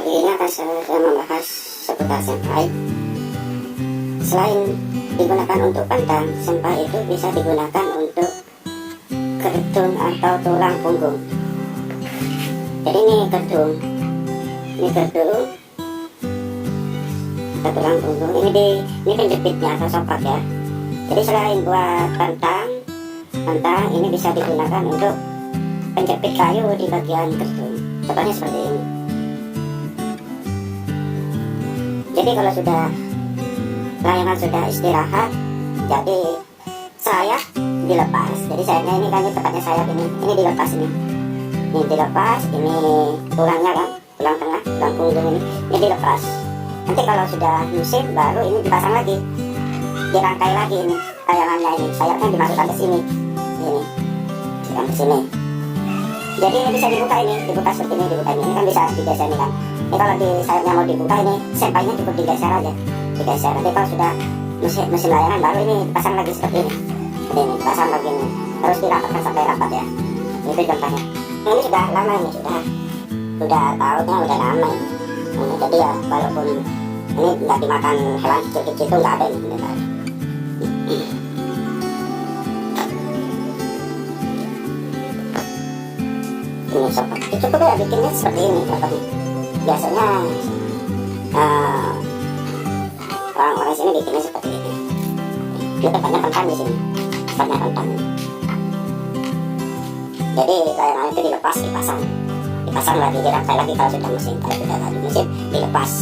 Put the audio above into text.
Kali ini akan saya membahas seputar senpai. Selain digunakan untuk pandang, senpai itu bisa digunakan untuk gedung atau tulang punggung. Jadi ini gedung atau tulang punggung. Ini penjepitnya atau sokat ya. Jadi selain buat pentang ini bisa digunakan untuk penjepit kayu di bagian gedung. Contohnya seperti ini. Jadi kalau sudah layangan sudah istirahat, jadi sayap dilepas. Jadi sayapnya ini kan tepatnya sayap ini dilepas ini dilepas, ini tulangnya kan, tulang tengah, tulang punggung ini dilepas. Nanti kalau sudah musim baru ini dipasang lagi, dirangkai lagi ini layangannya, ini sayapnya dimasukkan ke sini, ke sini. Jadi ini bisa dibuka seperti ini, ini kan bisa digeser ini kan. Ini kalau di sayapnya mau dibuka ini, sempainya cukup digeser aja, digeser. Nanti kalau sudah mesin layangan baru ini dipasang lagi seperti ini, dipasang lagi ini, terus dirapatkan sampai rapat ya. Itu contohnya. Ini sudah lama, ini sudah tahunnya udah lama ini. Jadi ya walaupun ini nggak dimakan hewan kecil-kecil itu nggak ada ini, nggak ada. Ini sobat, cukup ya bikinnya seperti ini contohnya. Biasanya orang-orang sini bikinnya seperti ini. Ini tempatnya pentang di sini, tempatnya pentang. Jadi layangan itu dilepas, dipasang lagi, dirangkai lagi kalau sudah musim. Kalau sudah lagi musim dilepas.